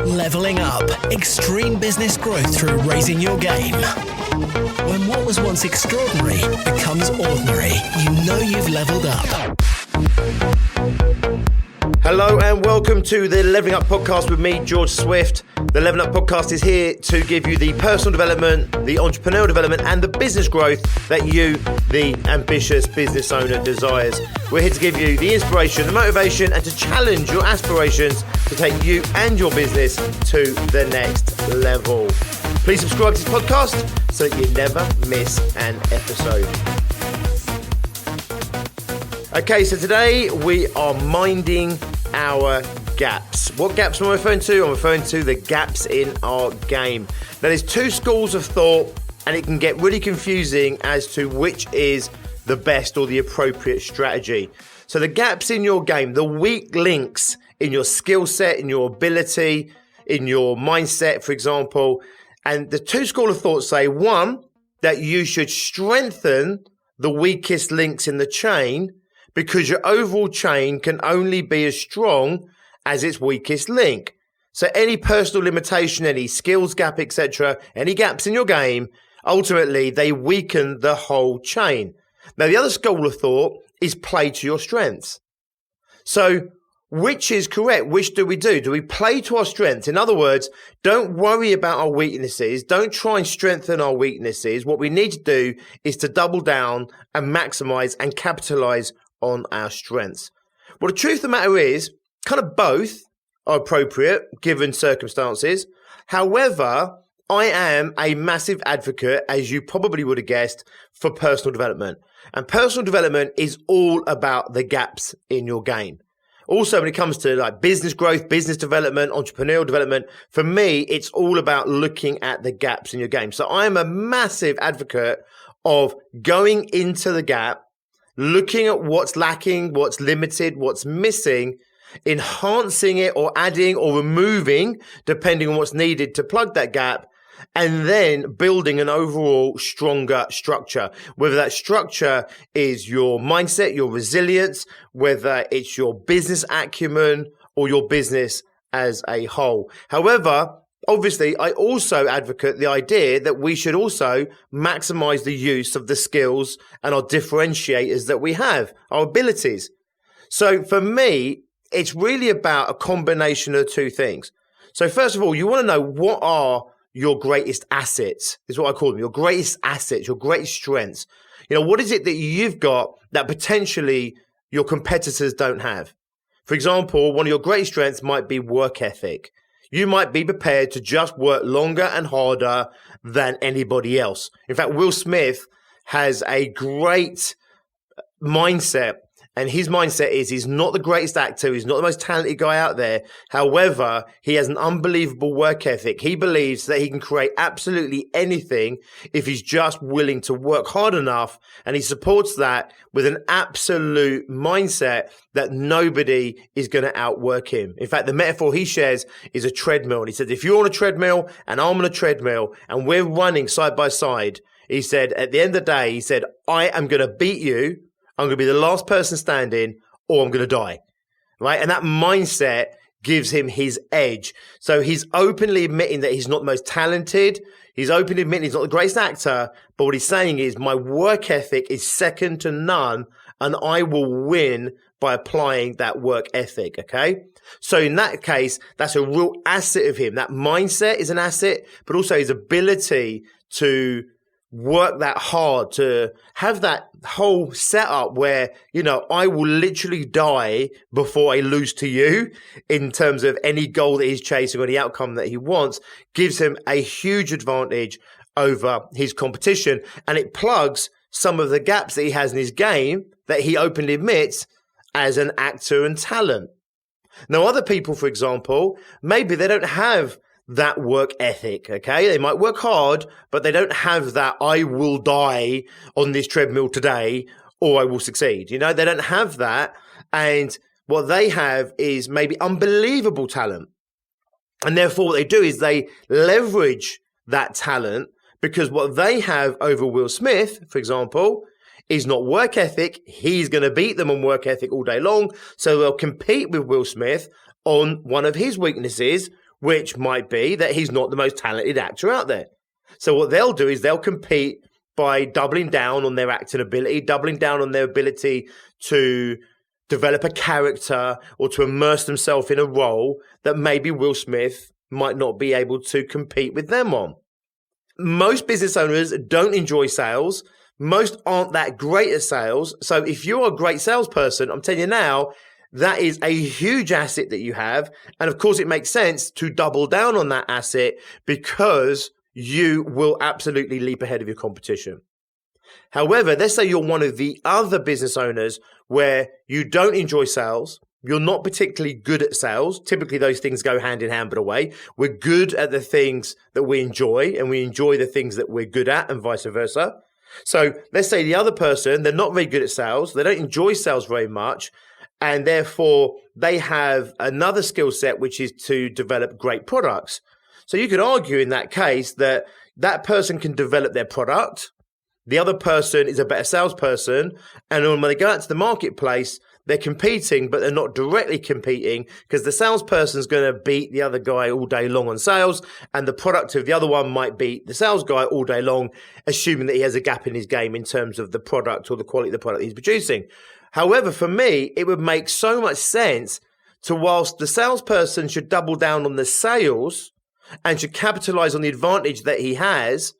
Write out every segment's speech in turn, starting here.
Leveling up extreme business growth through raising your game. When what was once extraordinary becomes ordinary, you know you've leveled up. Hello and welcome to the Leveling Up Podcast with me, George Swift. The Leveling Up Podcast is here to give you the personal development, the entrepreneurial development and the business growth that you, the ambitious business owner, desires. We're here to give you the inspiration, the motivation and to challenge your aspirations to take you and your business to the next level. Please subscribe to this podcast so that you never miss an episode. Okay, so today we are minding our gaps. What gaps am I referring to? I'm referring to the gaps in our game. Now, there's two schools of thought, and it can get really confusing as to which is the best or the appropriate strategy. So the gaps in your game, the weak links in your skill set, in your ability, in your mindset, for example. And the two schools of thought say, one, that you should strengthen the weakest links in the chain, because your overall chain can only be as strong as its weakest link. So any personal limitation, any skills gap, etc., any gaps in your game, ultimately they weaken the whole chain. Now, the other school of thought is play to your strengths. So which is correct? Which do we do? Do we play to our strengths? In other words, don't worry about our weaknesses. Don't try and strengthen our weaknesses. What we need to do is to double down and maximize and capitalize on our strengths. Well, the truth of the matter is, kind of both are appropriate given circumstances. However, I am a massive advocate, as you probably would have guessed, for personal development. And personal development is all about the gaps in your game. Also, when it comes to like business growth, business development, entrepreneurial development, for me, it's all about looking at the gaps in your game. So I am a massive advocate of going into the gap, looking at what's lacking, what's limited, what's missing, enhancing it or adding or removing, depending on what's needed to plug that gap, and then building an overall stronger structure. Whether that structure is your mindset, your resilience, whether it's your business acumen or your business as a whole. However, obviously, I also advocate the idea that we should also maximize the use of the skills and our differentiators that we have, our abilities. So for me, it's really about a combination of two things. So first of all, you want to know what are your greatest assets, is what I call them, your greatest assets, your greatest strengths. You know, what is it that you've got that potentially your competitors don't have? For example, one of your greatest strengths might be work ethic. You might be prepared to just work longer and harder than anybody else. In fact, Will Smith has a great mindset, and his mindset is he's not the greatest actor. He's not the most talented guy out there. However, he has an unbelievable work ethic. He believes that he can create absolutely anything if he's just willing to work hard enough. And he supports that with an absolute mindset that nobody is going to outwork him. In fact, the metaphor he shares is a treadmill. And he said, if you're on a treadmill and I'm on a treadmill and we're running side by side, he said, at the end of the day, he said, I am going to beat you. I'm going to be the last person standing, or I'm going to die, right? And that mindset gives him his edge. So he's openly admitting that he's not the most talented. He's openly admitting he's not the greatest actor. But what he's saying is my work ethic is second to none, and I will win by applying that work ethic, okay? So in that case, that's a real asset of him. That mindset is an asset, but also his ability to work that hard, to have that whole setup where, you know, I will literally die before I lose to you in terms of any goal that he's chasing or the outcome that he wants, gives him a huge advantage over his competition. And it plugs some of the gaps that he has in his game that he openly admits as an actor and talent. Now, other people, for example, maybe they don't have that work ethic, okay? They might work hard, but they don't have that I will die on this treadmill today or I will succeed. You know, they don't have that. And what they have is maybe unbelievable talent. And therefore what they do is they leverage that talent, because what they have over Will Smith, for example, is not work ethic. He's going to beat them on work ethic all day long. So they'll compete with Will Smith on one of his weaknesses, which might be that he's not the most talented actor out there. So what they'll do is they'll compete by doubling down on their acting ability, doubling down on their ability to develop a character or to immerse themselves in a role that maybe Will Smith might not be able to compete with them on. Most business owners don't enjoy sales. Most aren't that great at sales. So if you're a great salesperson, I'm telling you now, that is a huge asset that you have. And of course, it makes sense to double down on that asset because you will absolutely leap ahead of your competition. However, let's say you're one of the other business owners where you don't enjoy sales. You're not particularly good at sales. Typically, those things go hand in hand, but away. We're good at the things that we enjoy, and we enjoy the things that we're good at, and vice versa. So let's say the other person, they're not very good at sales. They don't enjoy sales very much. And therefore, they have another skill set, which is to develop great products. So you could argue in that case that that person can develop their product. The other person is a better salesperson. And when they go out to the marketplace, they're competing, but they're not directly competing because the salesperson's going to beat the other guy all day long on sales. And the product of the other one might beat the sales guy all day long, assuming that he has a gap in his game in terms of the product or the quality of the product he's producing. However, for me, it would make so much sense to, whilst the salesperson should double down on the sales and should capitalize on the advantage that he has,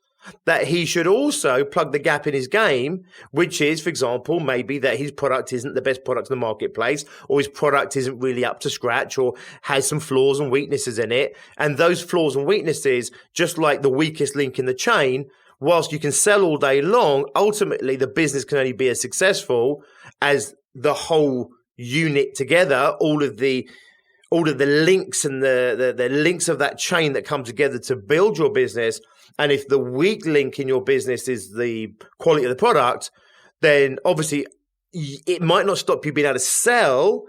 that he should also plug the gap in his game, which is, for example, maybe that his product isn't the best product in the marketplace, or his product isn't really up to scratch, or has some flaws and weaknesses in it. And those flaws and weaknesses, just like the weakest link in the chain, whilst you can sell all day long, ultimately the business can only be as successful as the whole unit together, all of the links and the links of that chain that come together to build your business. And if the weak link in your business is the quality of the product, then obviously it might not stop you being able to sell.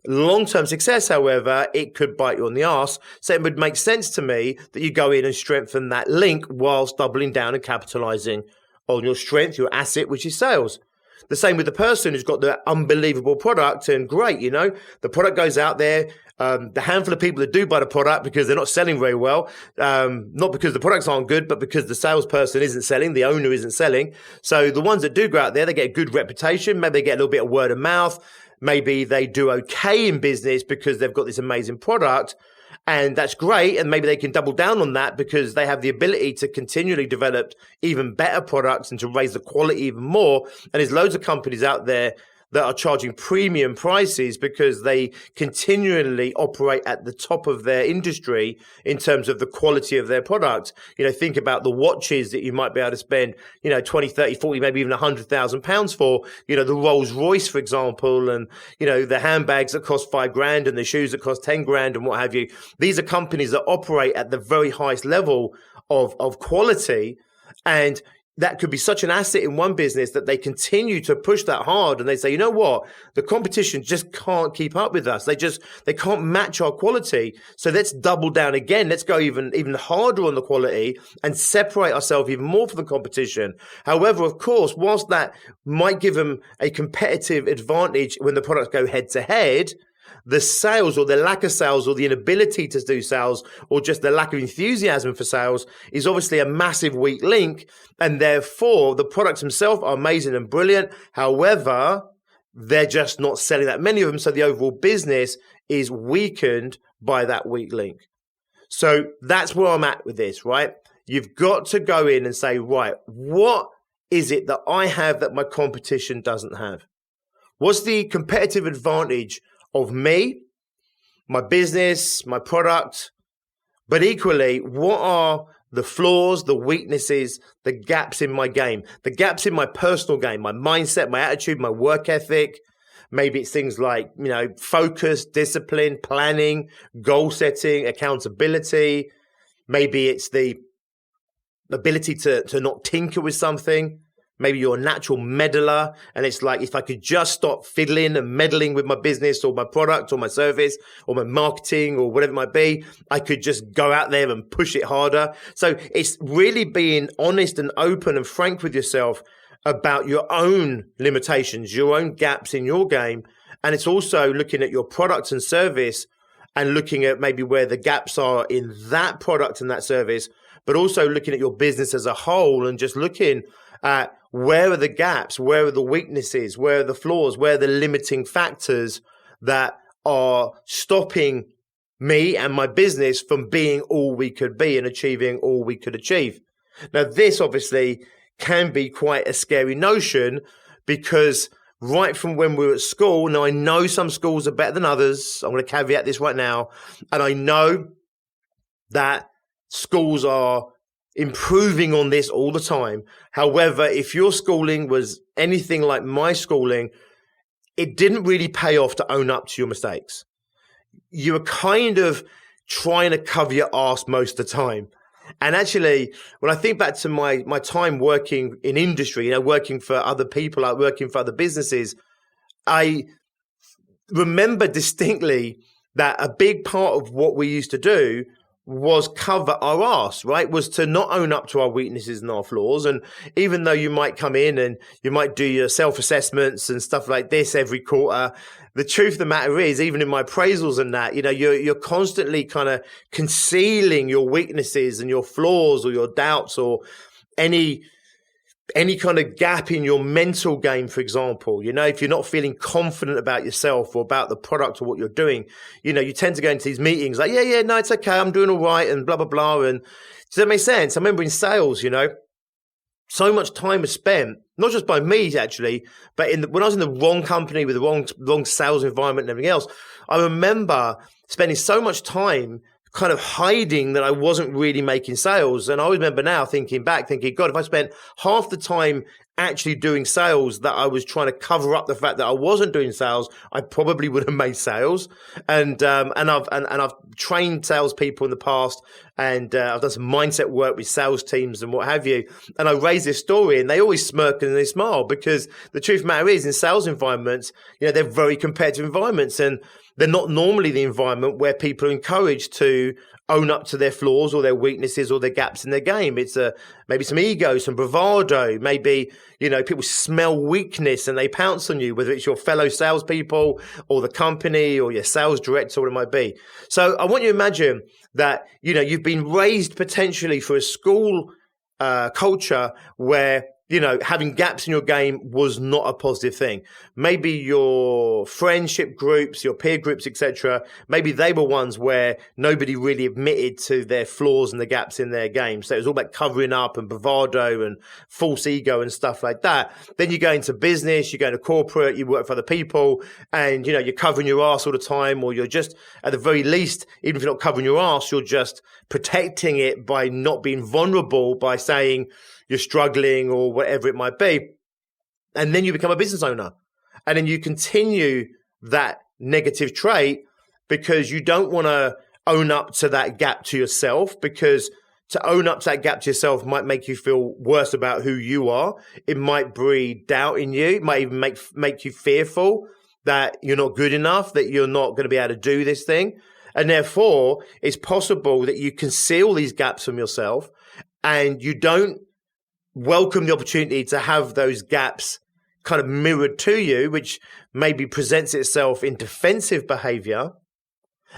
Long-term success, however, it could bite you on the arse. So it would make sense to me that you go in and strengthen that link whilst doubling down and capitalizing on your strength, your asset, which is sales. The same with the person who's got the unbelievable product, and great, the product goes out there. The handful of people that do buy the product because they're not selling very well, not because the products aren't good, but because the salesperson isn't selling, the owner isn't selling. So the ones that do go out there, they get a good reputation. Maybe they get a little bit of word of mouth. Maybe they do okay in business because they've got this amazing product. And that's great. And maybe they can double down on that because they have the ability to continually develop even better products and to raise the quality even more. And there's loads of companies out there that are charging premium prices because they continually operate at the top of their industry in terms of the quality of their product. Think about the watches that you might be able to spend, 20, 30, 40, maybe even £100,000 for, the Rolls Royce, for example, and, the handbags that cost $5,000 and the shoes that cost $10,000 and what have you. These are companies that operate at the very highest level of quality. And that could be such an asset in one business that they continue to push that hard, and they say, you know what, the competition just can't keep up with us. They can't match our quality. So let's double down again. Let's go even harder on the quality and separate ourselves even more from the competition. However, of course, whilst that might give them a competitive advantage when the products go head to head, the sales or the lack of sales or the inability to do sales or just the lack of enthusiasm for sales is obviously a massive weak link. And therefore, the products themselves are amazing and brilliant. However, they're just not selling that many of them. So the overall business is weakened by that weak link. So that's where I'm at with this, right? You've got to go in and say, right, what is it that I have that my competition doesn't have? What's the competitive advantage of me, my business, my product, but equally, what are the flaws, the weaknesses, the gaps in my game, the gaps in my personal game, my mindset, my attitude, my work ethic. Maybe it's things like, focus, discipline, planning, goal setting, accountability. Maybe it's the ability to not tinker with something. Maybe you're a natural meddler, and it's like, if I could just stop fiddling and meddling with my business or my product or my service or my marketing or whatever it might be, I could just go out there and push it harder. So it's really being honest and open and frank with yourself about your own limitations, your own gaps in your game. And it's also looking at your product and service and looking at maybe where the gaps are in that product and that service, but also looking at your business as a whole and just looking at where are the gaps, where are the weaknesses, where are the flaws, where are the limiting factors that are stopping me and my business from being all we could be and achieving all we could achieve. Now, this obviously can be quite a scary notion because right from when we were at school, now I know some schools are better than others. I'm going to caveat this right now. And I know that schools are improving on this all the time. However, if your schooling was anything like my schooling, it didn't really pay off to own up to your mistakes. You were kind of trying to cover your arse most of the time. And actually, when I think back to my time working in industry, working for other people, like working for other businesses, I remember distinctly that a big part of what we used to do was cover our arse, right? Was to not own up to our weaknesses and our flaws. And even though you might come in and you might do your self-assessments and stuff like this every quarter, the truth of the matter is, even in my appraisals and that, you're constantly kind of concealing your weaknesses and your flaws or your doubts or any kind of gap in your mental game, for example. If you're not feeling confident about yourself or about the product or what you're doing, you tend to go into these meetings like, no, it's okay, I'm doing all right and blah, blah, blah. And does that make sense? I remember in sales, so much time was spent, not just by me actually, but when I was in the wrong company with the wrong sales environment and everything else, I remember spending so much time kind of hiding that I wasn't really making sales. And I always remember now thinking, God, if I spent half the time actually doing sales that I was trying to cover up the fact that I wasn't doing sales, I probably would have made sales. And I've trained salespeople in the past, and I've done some mindset work with sales teams and what have you. And I raise this story, and they always smirk and they smile because the truth of the matter is, in sales environments, they're very competitive environments, and they're not normally the environment where people are encouraged to own up to their flaws or their weaknesses or their gaps in their game. It's maybe some ego, some bravado. Maybe, people smell weakness and they pounce on you, whether it's your fellow salespeople or the company or your sales director, or what it might be. So I want you to imagine that, you've been raised potentially for a school culture where having gaps in your game was not a positive thing. Maybe your friendship groups, your peer groups, etc., maybe they were ones where nobody really admitted to their flaws and the gaps in their game. So it was all about covering up and bravado and false ego and stuff like that. Then you go into business, you go into corporate, you work for other people, and you're covering your ass all the time, or you're just, at the very least, even if you're not covering your ass, you're just protecting it by not being vulnerable, by saying you're struggling or whatever it might be. And then you become a business owner. And then you continue that negative trait because you don't want to own up to that gap to yourself, because to own up to that gap to yourself might make you feel worse about who you are. It might breed doubt in you. It might even make you fearful that you're not good enough, that you're not going to be able to do this thing. And therefore, it's possible that you conceal these gaps from yourself and you don't welcome the opportunity to have those gaps kind of mirrored to you, which maybe presents itself in defensive behavior.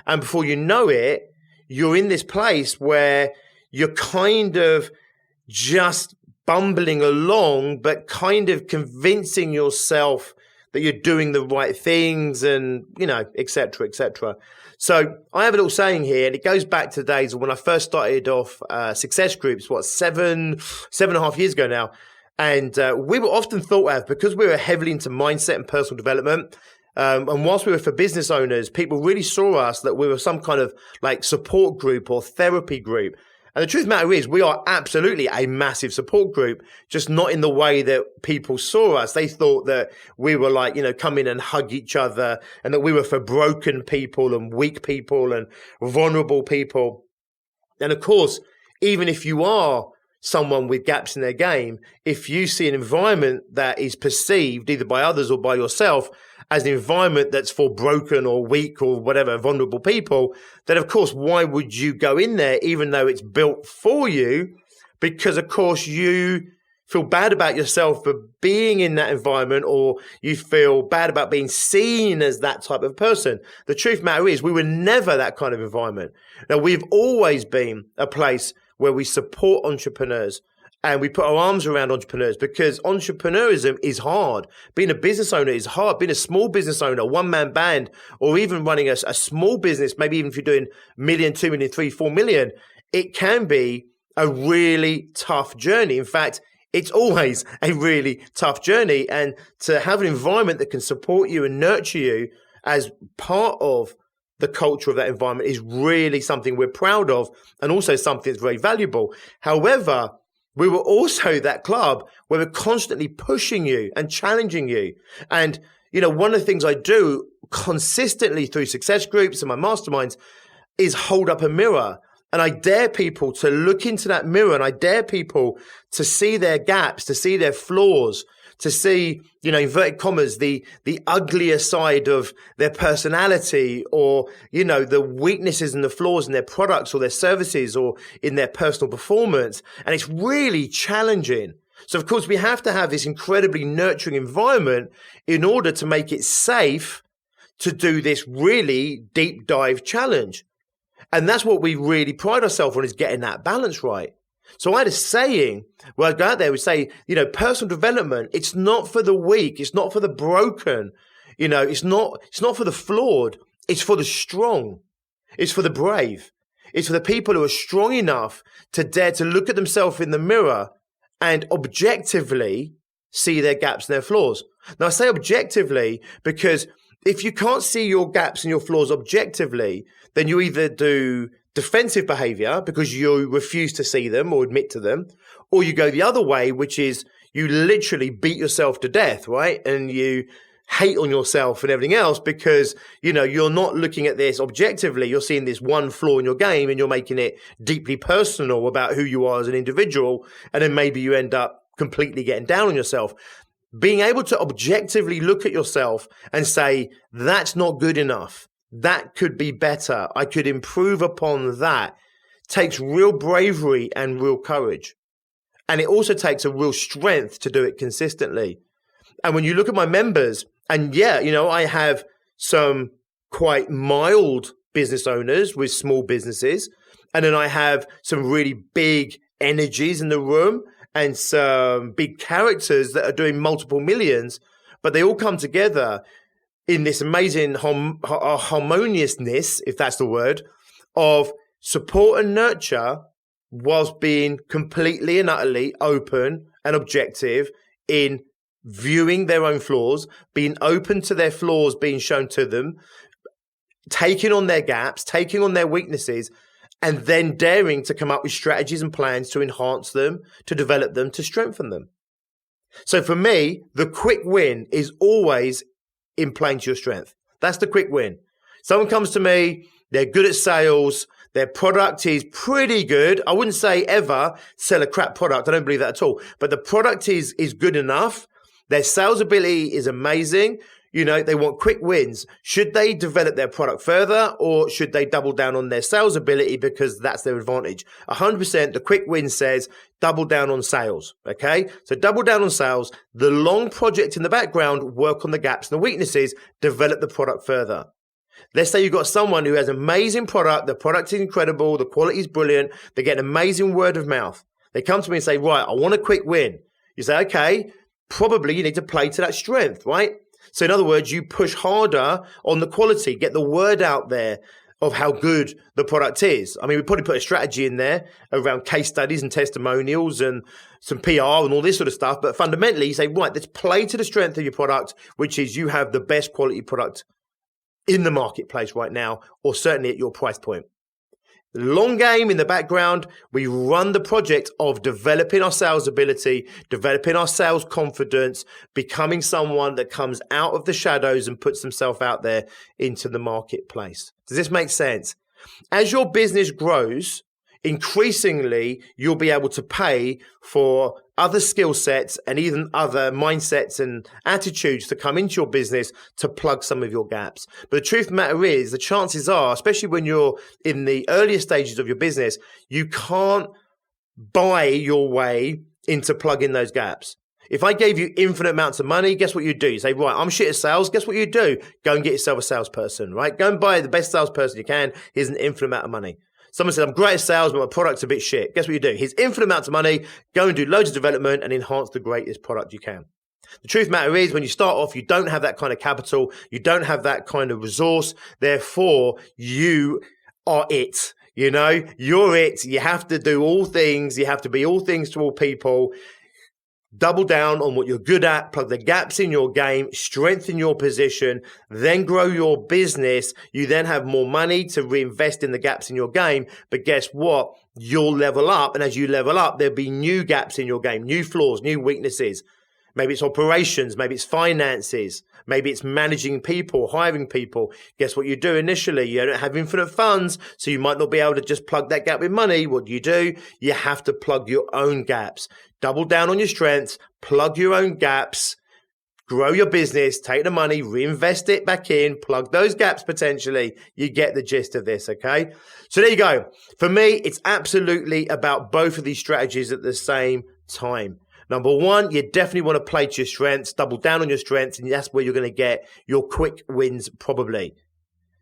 And before you know it, you're in this place where you're kind of just bumbling along, but kind of convincing yourself that you're doing the right things and, et cetera, et cetera. So I have a little saying here, and it goes back to the days when I first started off Success Groups, 7.5 years ago now. And we were often thought of, because we were heavily into mindset and personal development, and whilst we were for business owners, people really saw us that we were some kind of like support group or therapy group. And the truth of the matter is, we are absolutely a massive support group, just not in the way that people saw us. They thought that we were like, come in and hug each other, and that we were for broken people and weak people and vulnerable people. And of course, even if you are someone with gaps in their game, if you see an environment that is perceived either by others or by yourself as an environment that's for broken or weak or whatever, vulnerable people, then of course, why would you go in there even though it's built for you? Because of course you feel bad about yourself for being in that environment, or you feel bad about being seen as that type of person. The truth of the matter is we were never that kind of environment. Now, we've always been a place where we support entrepreneurs and we put our arms around entrepreneurs, because entrepreneurism is hard. Being a business owner is hard. Being a small business owner, a one-man band, or even running a small business, maybe even if you're doing $1 million, $2 million, $3 million, $4 million, it can be a really tough journey. In fact, it's always a really tough journey. And to have an environment that can support you and nurture you as part of the culture of that environment is really something we're proud of, and also something that's very valuable. However, we were also that club where we're constantly pushing you and challenging you. And, one of the things I do consistently through success groups and my masterminds is hold up a mirror. And I dare people to look into that mirror, and I dare people to see their gaps, to see their flaws, to see, inverted commas, the uglier side of their personality, or, the weaknesses and the flaws in their products or their services or in their personal performance. And it's really challenging. So, of course, we have to have this incredibly nurturing environment in order to make it safe to do this really deep dive challenge. And that's what we really pride ourselves on, is getting that balance right. So I had a saying where I'd go out there, we say, personal development, it's not for the weak, it's not for the broken, it's not for the flawed, it's for the strong, it's for the brave, it's for the people who are strong enough to dare to look at themselves in the mirror and objectively see their gaps and their flaws. Now, I say objectively because if you can't see your gaps and your flaws objectively, then you either do defensive behavior because you refuse to see them or admit to them, or you go the other way, which is you literally beat yourself to death, right? And you hate on yourself and everything else because, you're not looking at this objectively. You're seeing this one flaw in your game and you're making it deeply personal about who you are as an individual. And then maybe you end up completely getting down on yourself. Being able to objectively look at yourself and say, that's not good enough. That could be better. I could improve upon that. Takes real bravery and real courage. And it also takes a real strength to do it consistently. And when you look at my members, and I have some quite mild business owners with small businesses. And then I have some really big energies in the room and some big characters that are doing multiple millions, but they all come together in this amazing harmoniousness, if that's the word, of support and nurture whilst being completely and utterly open and objective in viewing their own flaws, being open to their flaws being shown to them, taking on their gaps, taking on their weaknesses, and then daring to come up with strategies and plans to enhance them, to develop them, to strengthen them. So for me, the quick win is always in playing to your strength. That's the quick win. Someone comes to me, they're good at sales, their product is pretty good. I wouldn't say ever sell a crap product. I don't believe that at all. But the product is good enough. Their sales ability is amazing. They want quick wins. Should they develop their product further, or should they double down on their sales ability because that's their advantage? 100% the quick win says double down on sales. Okay. So double down on sales, the long project in the background, work on the gaps and the weaknesses, develop the product further. Let's say you've got someone who has an amazing product. The product is incredible. The quality is brilliant. They get an amazing word of mouth. They come to me and say, right, I want a quick win. You say, okay, probably you need to play to that strength, right? So in other words, you push harder on the quality, get the word out there of how good the product is. I mean, we probably put a strategy in there around case studies and testimonials and some PR and all this sort of stuff. But fundamentally, you say, right, let's play to the strength of your product, which is you have the best quality product in the marketplace right now, or certainly at your price point. The long game in the background, we run the project of developing our sales ability, developing our sales confidence, becoming someone that comes out of the shadows and puts themselves out there into the marketplace. Does this make sense? As your business grows, increasingly, you'll be able to pay for other skill sets and even other mindsets and attitudes to come into your business to plug some of your gaps. But the truth of the matter is, the chances are, especially when you're in the earlier stages of your business, you can't buy your way into plugging those gaps. If I gave you infinite amounts of money, guess what you do? You say, right, I'm shit at sales. Guess what you do? Go and get yourself a salesperson, right? Go and buy the best salesperson you can. Here's an infinite amount of money. Someone said, I'm great at sales, but my product's a bit shit. Guess what you do? Here's infinite amounts of money. Go and do loads of development and enhance the greatest product you can. The truth of the matter is, when you start off, you don't have that kind of capital. You don't have that kind of resource. Therefore, you are it. You know, you're it. You have to do all things. You have to be all things to all people. Double down on what you're good at, plug the gaps in your game, strengthen your position, then grow your business. You then have more money to reinvest in the gaps in your game. But guess what? You'll level up. And as you level up, there'll be new gaps in your game, new flaws, new weaknesses. Maybe it's operations, maybe it's finances, maybe it's managing people, hiring people. Guess what you do initially? You don't have infinite funds, so you might not be able to just plug that gap with money. What do? You have to plug your own gaps. Double down on your strengths, plug your own gaps, grow your business, take the money, reinvest it back in, plug those gaps potentially. You get the gist of this, okay? So there you go. For me, it's absolutely about both of these strategies at the same time. Number one, you definitely want to play to your strengths, double down on your strengths, and that's where you're going to get your quick wins probably.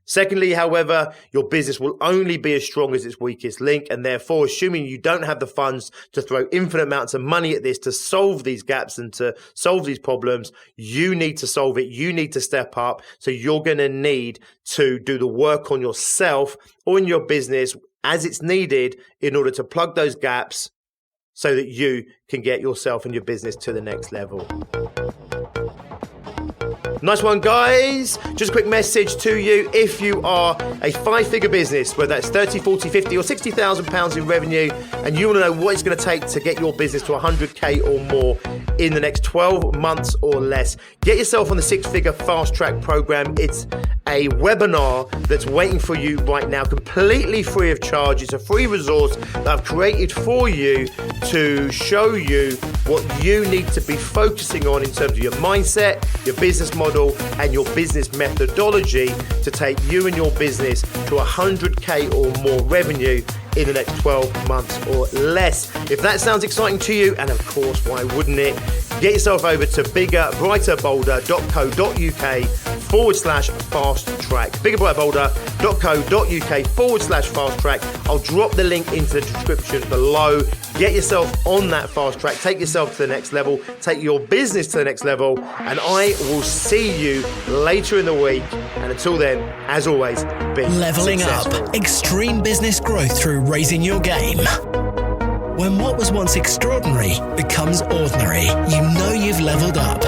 Secondly, however, your business will only be as strong as its weakest link, and therefore, assuming you don't have the funds to throw infinite amounts of money at this to solve these gaps and to solve these problems, you need to solve it. You need to step up. So you're going to need to do the work on yourself or in your business as it's needed in order to plug those gaps so that you can get yourself and your business to the next level. Nice one, guys. Just a quick message to you. If you are a 5-figure business, whether that's 30, 40, 50 or 60,000 pounds in revenue, and you want to know what it's going to take to get your business to 100K or more in the next 12 months or less, get yourself on the 6-figure fast track program. It's a webinar that's waiting for you right now, completely free of charge. It's a free resource that I've created for you to show you what you need to be focusing on in terms of your mindset, your business model, and your business methodology to take you and your business to 100K or more revenue in the next 12 months or less. If that sounds exciting to you, and of course, why wouldn't it? Get yourself over to biggerbrighterbolder.co.uk/fast track. biggerbrighterbolder.co.uk/fast track. I'll drop the link into the description below. Get yourself on that fast track. Take yourself to the next level. Take your business to the next level. And I will see you later in the week. And until then, as always, be Leveling successful. up extreme business growth through raising your game. When what was once extraordinary becomes ordinary, you know you've leveled up.